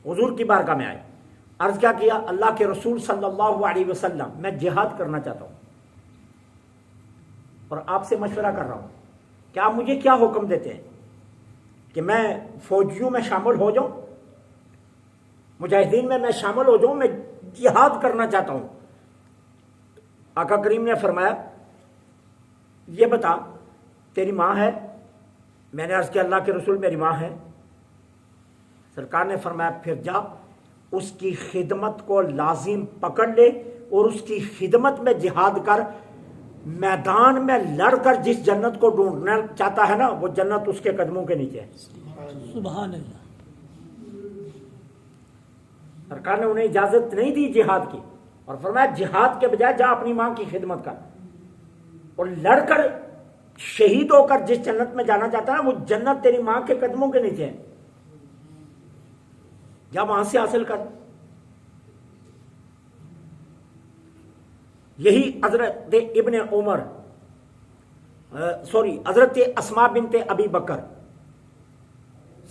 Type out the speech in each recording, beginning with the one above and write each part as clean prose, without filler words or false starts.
हुजूर की बारगाह में आए, अर्ज क्या किया, अल्लाह के रसूल सल्लल्लाहु अलैहि वसल्लम, मैं जिहाद करना चाहता हूं और आपसे मशवरा कर रहा हूं कि आप मुझे क्या हुक्म देते हैं कि मैं फौजियों में शामिल हो जाऊं, मुजाहिदीन में मैं शामिल हो जाऊं, मैं जिहाद करना चाहता हूं। आका करीम ने फरमाया, ये बता तेरी माँ है? मैंने अर्ज किया, अल्लाह के रसूल मेरी माँ है। सरकार ने फरमाया, फिर जा उसकी खिदमत को लाजिम पकड़ ले और उसकी खिदमत में जिहाद कर। मैदान में लड़कर जिस जन्नत को ढूंढना चाहता है ना, वो जन्नत उसके कदमों के नीचे है। सुभान अल्लाह। सरकार ने उन्हें इजाजत नहीं दी जिहाद की और फरमाया, जिहाद के बजाय जा अपनी मां की खिदमत कर और लड़कर शहीद होकर जिस जन्नत में जाना चाहता है ना, वो जन्नत तेरी मां के कदमों के नीचे है, जा वहां से हासिल कर। यही हजरत इब्ने उमर हजरत अस्मा बिनते अबी बकर,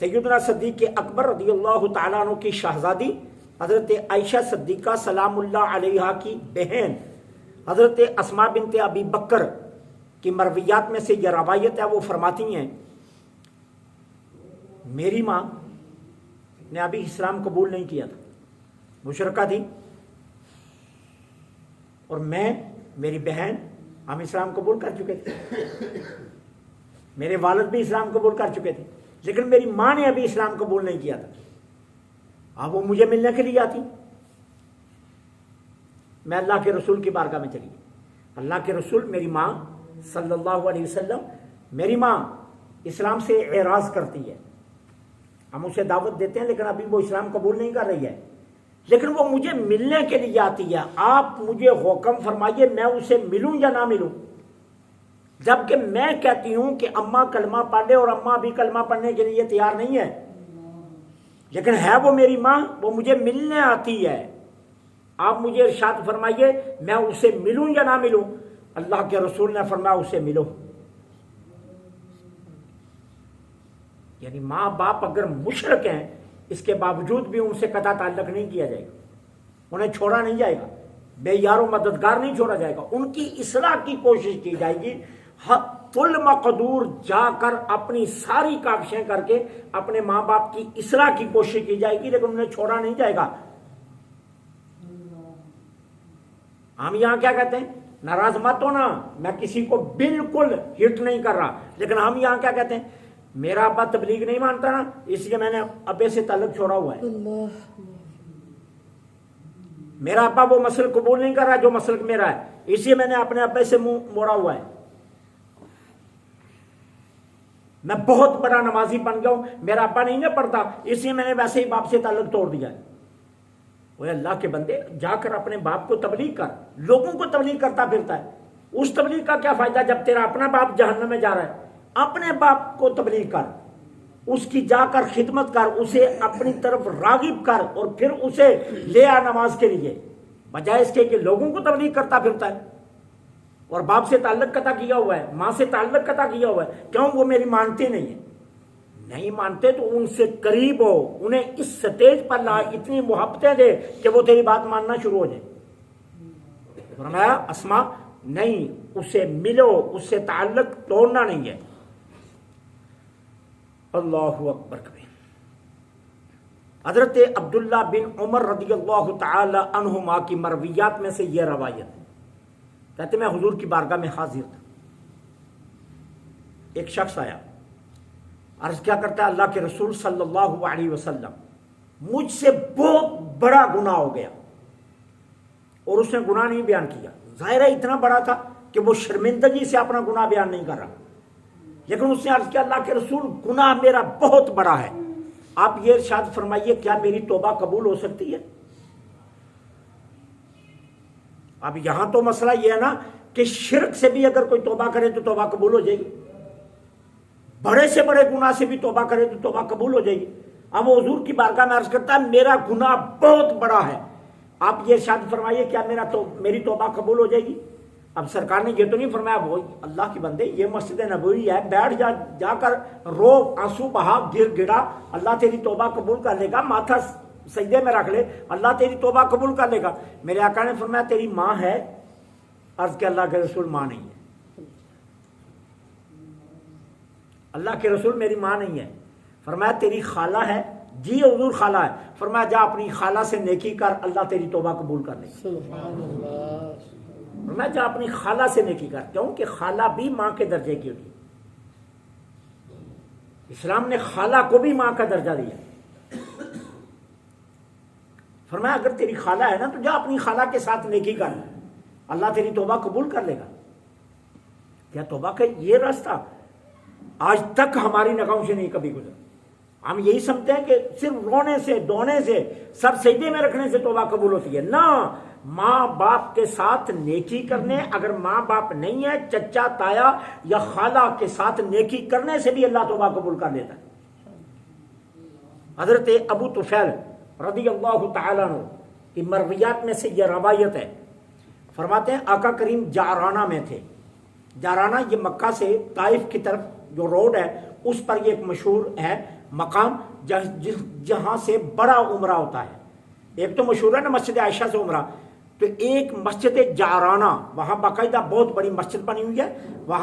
सैयदना सिद्दीक़ अकबर रज़ियल्लाहु तआला अन्हु की शहजादी हजरत आयशा सिद्दीक़ा सलामुल्लाह अलैहा की बहन हजरत अस्मा बिनते अबी बकर की मरवियात में से यह रवायत है। वो फरमाती हैं, मेरी माँ ने अभी इस्लाम कबूल नहीं किया था, मुशरका थी, और मैं, मेरी बहन, हम इस्लाम कबूल कर चुके थे। मेरे वालिद भी इस्लाम कबूल कर चुके थे, लेकिन मेरी माँ ने अभी इस्लाम कबूल नहीं किया था। अब वो मुझे मिलने के लिए आती, मैं अल्लाह के रसूल की बारगाह में चली। अल्लाह के रसूल, मेरी माँ सल्लल्लाहु अलैहि वसल्लम, मेरी माँ इस्लाम से एराज करती है, हम उसे दावत देते हैं लेकिन अभी वो इस्लाम कबूल नहीं कर रही है, लेकिन वो मुझे मिलने के लिए आती है। आप मुझे हुक्म फरमाइए मैं उसे मिलूं या ना मिलूं। जबकि मैं कहती हूं कि अम्मा कलमा पढ़ ले और अम्मा भी कलमा पढ़ने के लिए तैयार नहीं है, लेकिन है वो मेरी माँ, वो मुझे मिलने आती है। आप मुझे इरशाद फरमाइए मैं उसे मिलूं या ना मिलूं। अल्लाह के रसूल ने फरमाया, उसे मिलो। यानी माँ बाप अगर मुशरिक हैं, इसके बावजूद भी उनसे कदा ताल्लुक नहीं किया जाएगा, उन्हें छोड़ा नहीं जाएगा, बेयारो मददगार नहीं छोड़ा जाएगा, उनकी इस्लाह की कोशिश की जाएगी। हत्तुल मकदूर जाकर अपनी सारी काविशें करके अपने माँ बाप की इस्लाह की कोशिश की जाएगी, लेकिन उन्हें छोड़ा नहीं जाएगा। हम यहां क्या कहते हैं, नाराज मत हो ना, मैं किसी को बिल्कुल हिट नहीं कर रहा, लेकिन हम यहां क्या कहते हैं, मेरा अब्बा तबलीग नहीं मानता ना, इसलिए मैंने अब्बे से ताल्लुक छोड़ा हुआ है। मेरा अब्बा वो मसल कबूल नहीं कर रहा जो मसलक मेरा है, इसलिए मैंने अपने अब्बे से मुंह मोड़ा हुआ है। मैं बहुत बड़ा नमाजी बन गया हूं, मेरा अब्बा नहीं ना पढ़ता, इसलिए मैंने वैसे ही बाप से ताल्लुक तोड़ दिया है। वो अल्लाह के बंदे, जाकर अपने बाप को तबलीग कर। लोगों को तबलीग करता फिरता है, उस तबलीग का क्या फायदा जब तेरा अपना बाप जहन्नम में जा रहा है। अपने बाप को तबलीग कर, उसकी जाकर खिदमत कर, उसे अपनी तरफ रागिब कर और फिर उसे ले आ नमाज के लिए, बजाय इसके कि लोगों को तबलीग करता फिरता है और बाप से ताल्लुक कता किया हुआ है, माँ से ताल्लुक कता किया हुआ है। क्यों? वो मेरी मानते नहीं है। नहीं मानते तो उनसे करीब हो, उन्हें इस स्टेज पर ला, इतनी मोहब्बतें दे कि वो तेरी बात मानना शुरू हो जाए। फरमाया, अस्मा नहीं, उसे मिलो, उससे ताल्लुक तोड़ना नहीं है। अल्लाहु अकबर कबीर। हजरत अब्दुल्ला बिन उमर रज़ियल्लाहु तआला अन्हुमा की मरवियात में से यह रवायत है, कहते मैं हुजूर की बारगाह में हाजिर था, एक शख्स आया, अर्ज क्या करता है, अल्लाह के रसूल सल्लल्लाहु अलैहि वसल्लम, मुझसे बहुत बड़ा गुनाह हो गया। और उसने गुनाह नहीं बयान किया, जाहिर है इतना बड़ा था कि वो शर्मिंदगी से अपना गुनाह बयान नहीं कर रहा, लेकिन उसने अर्ज किया, अल्लाह के रसूल गुनाह मेरा बहुत बड़ा है, आप ये इरशाद फरमाइए क्या मेरी तौबा कबूल हो सकती है। अब यहां तो मसला यह है ना कि शिर्क से भी अगर कोई तौबा करे तो तौबा कबूल हो जाएगी, बड़े से बड़े गुनाह से भी तौबा करे तो तौबा कबूल हो जाएगी। अब वो हुजूर की बारगाह में अर्ज करता है, मेरा गुनाह बहुत बड़ा है, आप ये इरशाद फरमाइए क्या मेरी तौबा कबूल हो जाएगी। अब सरकार ने ये तो नहीं फरमाया, वो अल्लाह के बंदे ये मस्जिद नबवी है, बैठ जाकर रो, आंसू बहा, गिर गिरा, अल्लाह तेरी तौबा कबूल कर लेगा, माथा सजदे में रख ले, अल्लाह तेरी तौबा कबूल कर लेगा। मेरे आका ने फरमाया तेरी माँ है? अर्ज के अल्लाह के रसूल माँ नहीं है। अल्लाह के रसूल मेरी माँ नहीं है। फरमाया तेरी खाला है? जी हुजूर खाला है। फरमाया जा अपनी खाला से नेकी कर, अल्लाह तेरी तौबा कबूल कर लेगा। फरमाया जा अपनी खाला से नेकी कर, क्योंकि खाला भी माँ के दर्जे की होती है। इस्लाम ने खाला को भी माँ का दर्जा दिया। फरमाया अगर तेरी खाला है ना तो जा अपनी खाला के साथ नेकी कर, अल्लाह तेरी तौबा कबूल कर लेगा। क्या तौबा का ये रास्ता आज तक हमारी नगाहों से नहीं कभी गुजरा। हम यही समझते हैं कि सिर्फ रोने से, दोने से, सब सजदे में रखने से तौबा कबूल होती है ना। माँ बाप के साथ नेकी करने, अगर माँ बाप नहीं है, चचा ताया या खाला के साथ नेकी करने से भी अल्लाह तौबा कबूल कर लेता है। हजरत अबू तुफैल रदी अल्लाह तआला अन्हु की मरवियात में से यह रवायत है। फरमाते हैं आका करीम जाराना में थे। जाराना ये मक्का से ताइफ की तरफ जो रोड है उस पर ये एक मशहूर है मकाम जहां से बड़ा उमरा होता है। एक तो मशहूर है ना मस्जिद आयशा से उमरा, तो एक मस्जिद जाराना, वहां बाकायदा बहुत बड़ी मस्जिद बनी हुई है। वहां